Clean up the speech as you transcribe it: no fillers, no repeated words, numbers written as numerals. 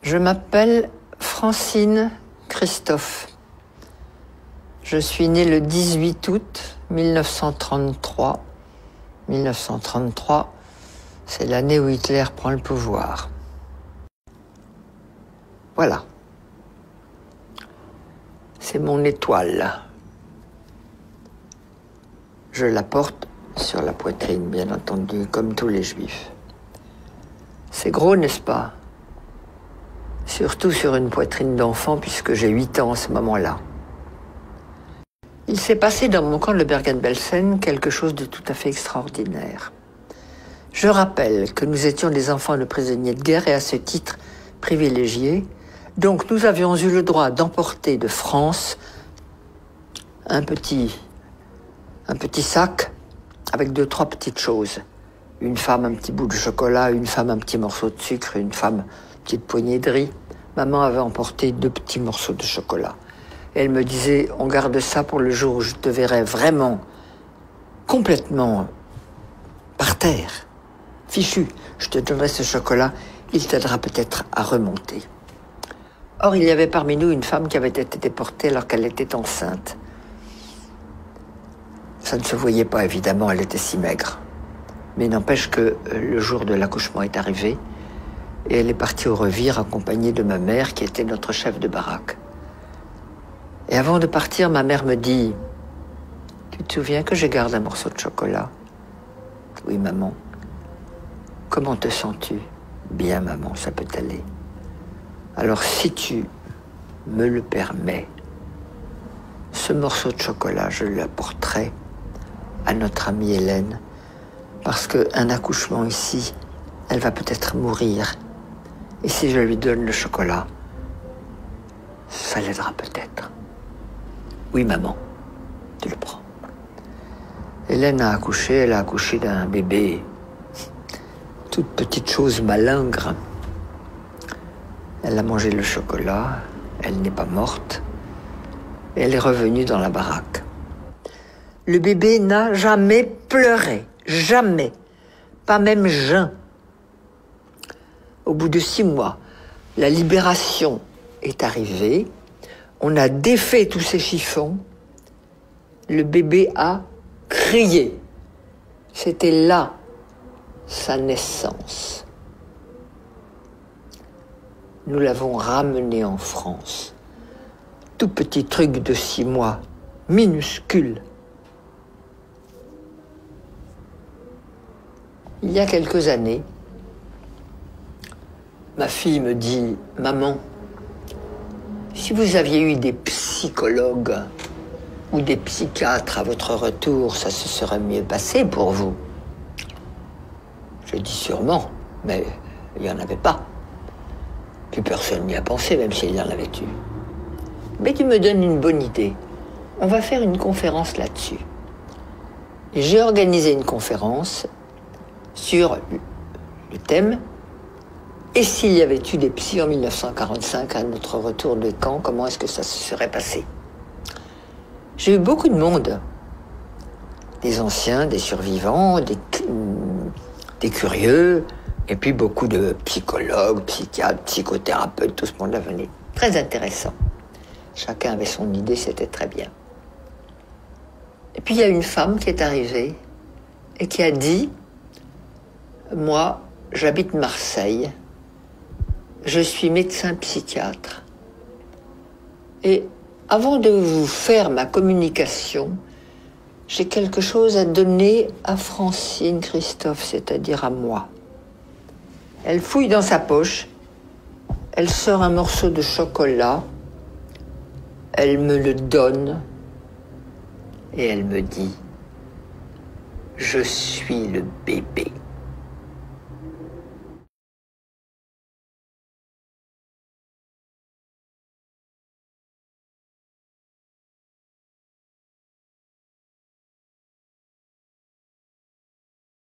Je m'appelle Francine Christophe. Je suis née le 18 août 1933. 1933, c'est l'année où Hitler prend le pouvoir. Voilà. C'est mon étoile. Je la porte sur la poitrine, bien entendu, comme tous les juifs. C'est gros, n'est-ce pas? Surtout sur une poitrine d'enfant, puisque j'ai 8 ans à ce moment-là. Il s'est passé dans mon camp de Bergen-Belsen quelque chose de tout à fait extraordinaire. Je rappelle que nous étions des enfants de prisonniers de guerre et à ce titre privilégiés. Donc nous avions eu le droit d'emporter de France un petit sac avec 2-3 petites choses. Une femme, un petit bout de chocolat, une femme, un petit morceau de sucre, une femme, une petite poignée de riz. Maman avait emporté 2 petits morceaux de chocolat. Et elle me disait, on garde ça pour le jour où je te verrai vraiment, complètement par terre, fichu. Je te donnerai ce chocolat, il t'aidera peut-être à remonter. Or, il y avait parmi nous une femme qui avait été déportée alors qu'elle était enceinte. Ça ne se voyait pas, évidemment, elle était si maigre. Mais n'empêche que le jour de l'accouchement est arrivé et elle est partie au revire accompagnée de ma mère qui était notre chef de baraque. Et avant de partir, ma mère me dit « Tu te souviens que je garde un morceau de chocolat ?»« Oui, maman. »« Comment te sens-tu ?»« Bien, maman, ça peut aller. » Alors, si tu me le permets, ce morceau de chocolat, je l'apporterai à notre amie Hélène, parce qu'un accouchement ici, elle va peut-être mourir. Et si je lui donne le chocolat, ça l'aidera peut-être. Oui, maman, tu le prends. Hélène a accouché, elle a accouché d'un bébé, toute petite chose malingre. Elle a mangé le chocolat, elle n'est pas morte, et elle est revenue dans la baraque. Le bébé n'a jamais pleuré, jamais, pas même Jeun. Au bout de 6 mois, la libération est arrivée, on a défait tous ces chiffons, le bébé a crié. C'était là sa naissance. Nous l'avons ramené en France. Tout petit truc de 6 mois, minuscule. Il y a quelques années, ma fille me dit « Maman, si vous aviez eu des psychologues ou des psychiatres à votre retour, ça se serait mieux passé pour vous. » Je dis sûrement, mais il n'y en avait pas. Plus personne n'y a pensé, même s'il y en avait eu. Mais tu me donnes une bonne idée. On va faire une conférence là-dessus. Et j'ai organisé une conférence sur le thème « Et s'il y avait eu des psys en 1945 à notre retour de camp, comment est-ce que ça se serait passé ?» J'ai eu beaucoup de monde. Des anciens, des survivants, des curieux, et puis beaucoup de psychologues, psychiatres, psychothérapeutes, tout ce monde-là venait. Très intéressant. Chacun avait son idée, c'était très bien. Et puis il y a une femme qui est arrivée et qui a dit « Moi, j'habite Marseille, je suis médecin psychiatre. Et avant de vous faire ma communication, j'ai quelque chose à donner à Francine Christophe, c'est-à-dire à moi. » Elle fouille dans sa poche, elle sort un morceau de chocolat, elle me le donne et elle me dit « Je suis le bébé. »